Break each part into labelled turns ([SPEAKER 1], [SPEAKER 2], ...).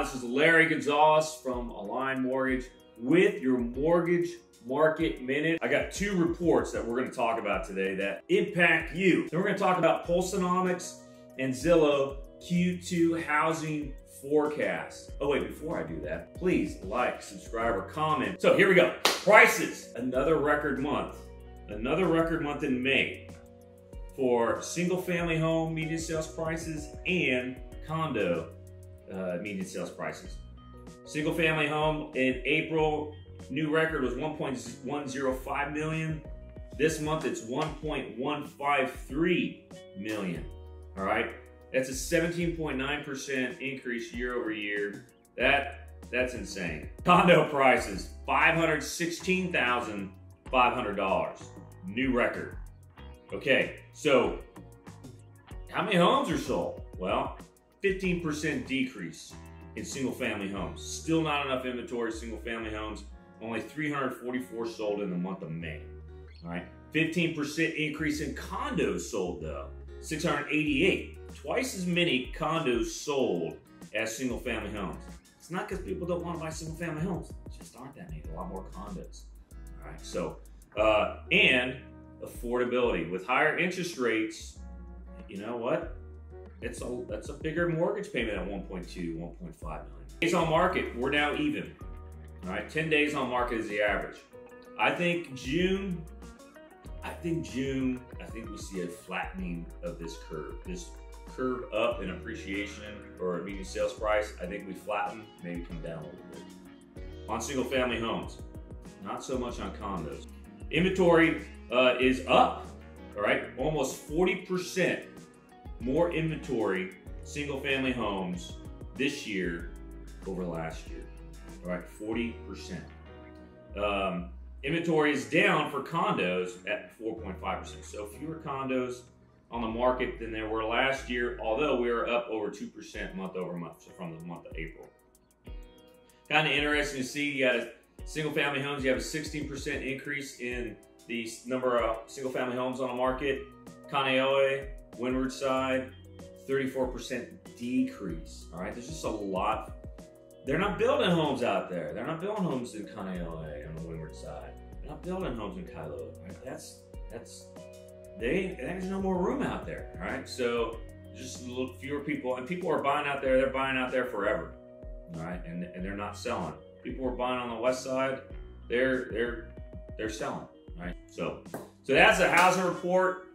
[SPEAKER 1] This is Larry Gonzales from Align Mortgage with your Mortgage Market Minute. I got two reports that we're going to talk about today that impact you. Then we're going to talk about Pulseonomics and Zillow Q2 housing forecast. Oh wait, before I do that, please like, subscribe, or comment. So here we go. Prices, another record month. Another record month in May for single family home median sales prices and condo median sales prices. Single family home in April, new record was 1.105 million. This month it's 1.153 million. All right, that's a 17.9% increase year over year. That's insane. Condo prices, $516,500, new record. Okay, so how many homes are sold? Well, 15% decrease in single family homes. Still not enough inventory, single family homes. Only 344 sold in the month of May. All right, 15% increase in condos sold though, 688. Twice as many condos sold as single family homes. It's not because people don't want to buy single family homes. It just aren't that many, a lot more condos. All right, so, and affordability. With higher interest rates, you know what? That's a bigger mortgage payment at 1.2, 1.5 million. Days on market, we're now even. All right, 10 days on market is the average. I think June we see a flattening of this curve. This curve up in appreciation or median sales price, I think we flatten, maybe come down a little bit. On single family homes, not so much on condos. Inventory is up, all right, almost 40% more inventory, single family homes this year over last year. All right, 40%. Inventory is down for condos at 4.5%. So fewer condos on the market than there were last year, although we are up over 2% month over month, so from the month of April. Kind of interesting to see, you got a single family homes, you have a 16% increase in the number of single family homes on the market. Kaneohe, Windward Side, 34% decrease. All right, there's just a lot. They're not building homes out there. They're not building homes in Kaneohe on the Windward Side. They're not building homes in Kailo. Right? There's no more room out there. All right, so just a little fewer people, and people are buying out there. They're buying out there forever. All right, and they're not selling. People are buying on the West Side. They're selling. All right, so that's a housing report.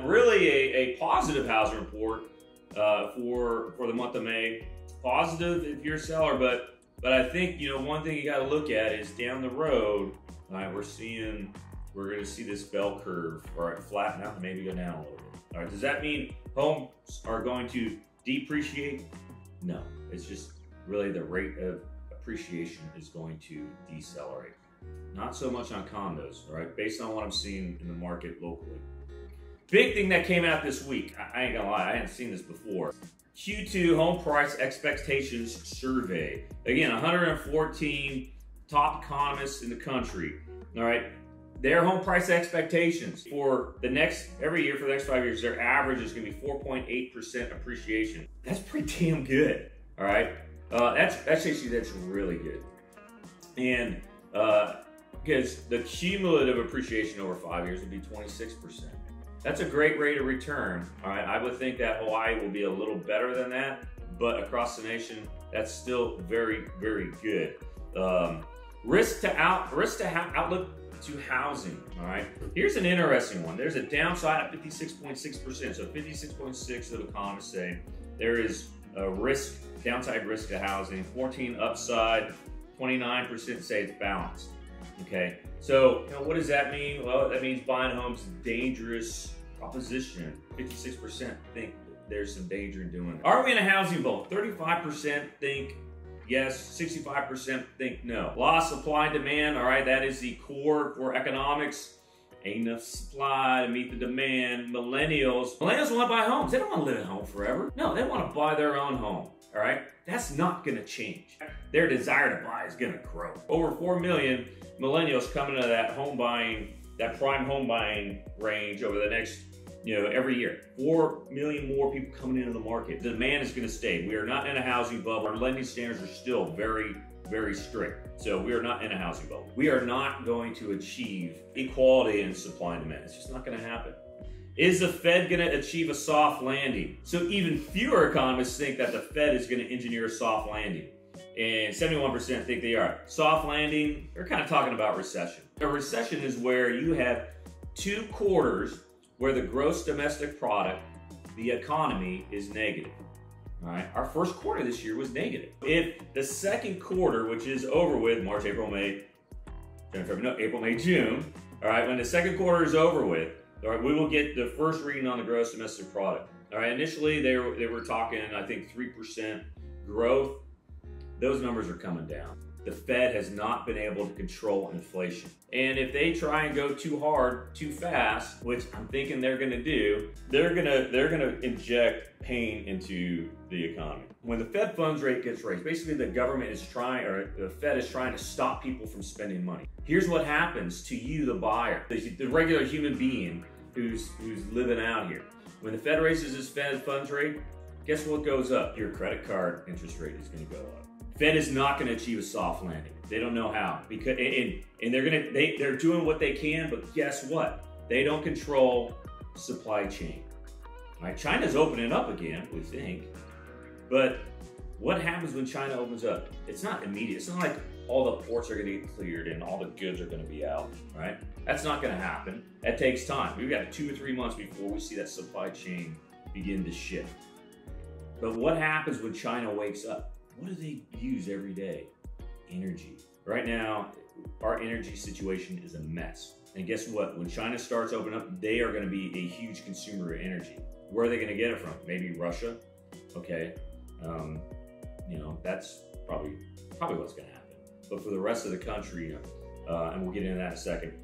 [SPEAKER 1] Really a positive housing report for the month of May. Positive if you're a seller, but I think, you know, one thing you got to look at is down the road. All right, we're going to see this bell curve, all right, flatten out and maybe go down a little bit. All right, does that mean homes are going to depreciate? No, it's just really the rate of appreciation is going to decelerate. Not so much on condos, all right, based on what I'm seeing in the market locally. Big thing that came out this week, I ain't gonna lie, I hadn't seen this before. Q2 home price expectations survey. Again, 114 top economists in the country, all right? Their home price expectations for every year for the next 5 years, their average is gonna be 4.8% appreciation. That's pretty damn good, all right? That's really good. And because the cumulative appreciation over 5 years would be 26%. That's a great rate of return. All right, I would think that Hawaii will be a little better than that, but across the nation, that's still very, very good. Risk outlook to housing. All right, here's an interesting one. There's a downside at 56.6%. So 56.6% of economists say there is a downside risk to housing. 14 upside. 29% say it's balanced. Okay, so what does that mean? Well, that means buying a home is a dangerous proposition. 56% think there's some danger in doing it. Are we in a housing bubble? 35% think yes, 65% think no. Law of supply and demand, all right, that is the core for economics. Ain't enough supply to meet the demand. Millennials want to buy homes. They don't want to live at home forever. No, they want to buy their own home, all right? That's not gonna change. Their desire to buy is gonna grow. Over 4 million millennials coming into that prime home buying range over the next every year. 4 million more people coming into the market. The demand is going to stay. We are not in a housing bubble. Our lending standards are still very, very strict. So we are not in a housing bubble. We are not going to achieve equality in supply and demand. It's just not going to happen. Is the Fed going to achieve a soft landing? So even fewer economists think that the Fed is going to engineer a soft landing. And 71% think they are. Soft landing, they're kind of talking about recession. A recession is where you have 2 quarters where the gross domestic product, the economy, is negative. All right, our first quarter this year was negative. If the second quarter, which is over with, March, April, May, April, May, June, all right, when the second quarter is over with, all right, we will get the first reading on the gross domestic product. All right, initially they were talking, I think, 3% growth. Those numbers are coming down. The Fed has not been able to control inflation. And if they try and go too hard, too fast, which I'm thinking they're gonna do, they're gonna inject pain into the economy. When the Fed funds rate gets raised, basically the government is trying, or the Fed is trying to stop people from spending money. Here's what happens to you, the buyer, the regular human being who's living out here. When the Fed raises its Fed funds rate, guess what goes up? Your credit card interest rate is gonna go up. Fed is not going to achieve a soft landing. They don't know how, because and they're doing what they can, but guess what? They don't control supply chain. All right, China's opening up again, we think, but what happens when China opens up? It's not immediate. It's not like all the ports are going to get cleared and all the goods are going to be out, right? That's not going to happen. That takes time. We've got 2 or 3 months before we see that supply chain begin to shift. But what happens when China wakes up? What do they use every day? Energy. Right now, our energy situation is a mess. And guess what? When China starts opening up, they are going to be a huge consumer of energy. Where are they going to get it from? Maybe Russia? Okay. That's probably what's going to happen. But for the rest of the country, and we'll get into that in a second,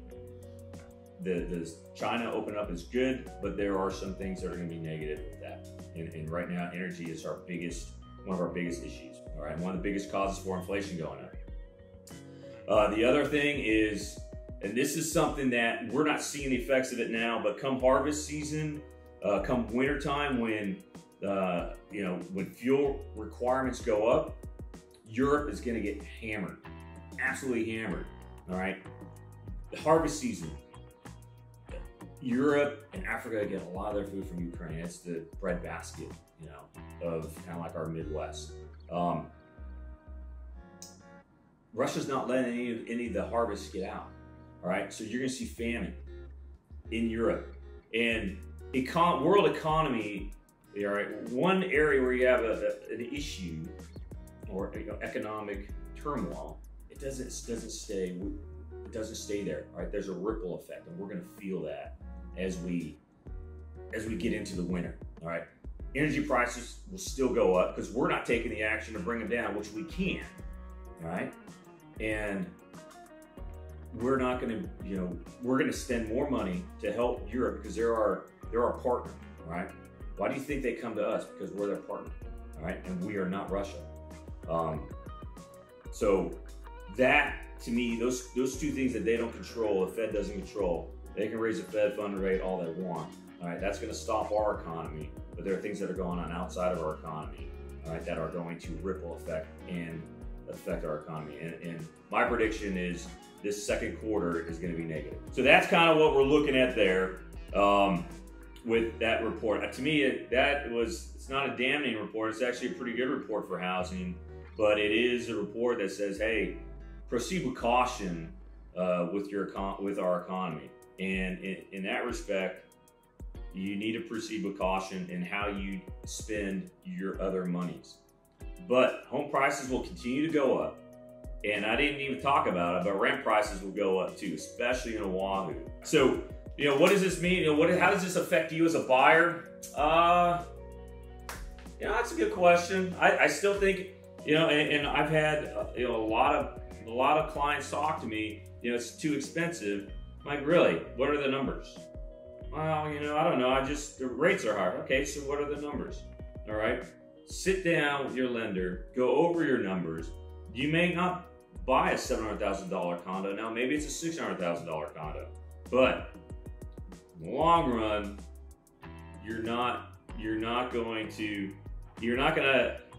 [SPEAKER 1] the China open up is good, but there are some things that are going to be negative with that. And right now, energy is one of our biggest issues. All right, one of the biggest causes for inflation going up. The other thing is, and this is something that we're not seeing the effects of it now, but come harvest season, come wintertime, when fuel requirements go up, Europe is going to get hammered, absolutely hammered. All right, the harvest season, Europe and Africa get a lot of their food from Ukraine. It's the breadbasket, of kind of like our Midwest. Russia's not letting any of the harvests get out. All right, so you're going to see famine in Europe, and world economy. All right, one area where you have an issue or economic turmoil, it doesn't stay there. All right, there's a ripple effect, and we're going to feel that as we get into the winter. All right, energy prices will still go up because we're not taking the action to bring them down, which we can. All right, and we're not going to, we're going to spend more money to help Europe because they're our partner. All right, why do you think they come to us? Because we're their partner. All right, and we are not Russia. So that, to me, those 2 things that they don't control, the Fed doesn't control, they can raise the Fed fund rate all they want. All right, that's going to stop our economy, but there are things that are going on outside of our economy, all right, that are going to ripple effect and affect our economy. And my prediction is this second quarter is going to be negative. So that's kind of what we're looking at there with that report. To me, it's not a damning report. It's actually a pretty good report for housing, but it is a report that says, hey, proceed with caution with our economy. And in that respect, you need to proceed with caution in how you spend your other monies. But home prices will continue to go up. And I didn't even talk about it, but rent prices will go up too, especially in Oahu. So, what does this mean? How does this affect you as a buyer? That's a good question. I still think, and I've had, a lot of clients talk to me, it's too expensive. I'm like, really? What are the numbers? Well, I don't know. The rates are higher. Okay, so what are the numbers? All right. Sit down with your lender, go over your numbers. You may not buy a $700,000 condo now. Maybe it's a $600,000 condo. But in the long run, you're not going to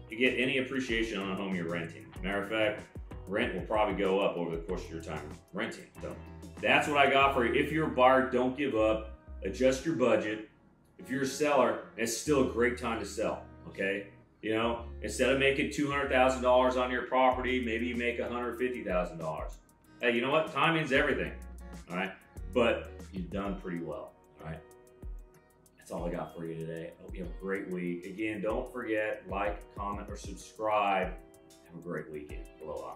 [SPEAKER 1] get any appreciation on a home you're renting. Matter of fact, rent will probably go up over the course of your time renting. So that's what I got for you. If you're a buyer, don't give up. Adjust your budget. If you're a seller, it's still a great time to sell. Okay, you know, instead of making $200,000 on your property, maybe you make $150,000. Hey, you know what? Timing's everything. All right, but you've done pretty well. All right. That's all I got for you today. I hope you have a great week. Again, don't forget, like, comment, or subscribe. Have a great weekend. Aloha.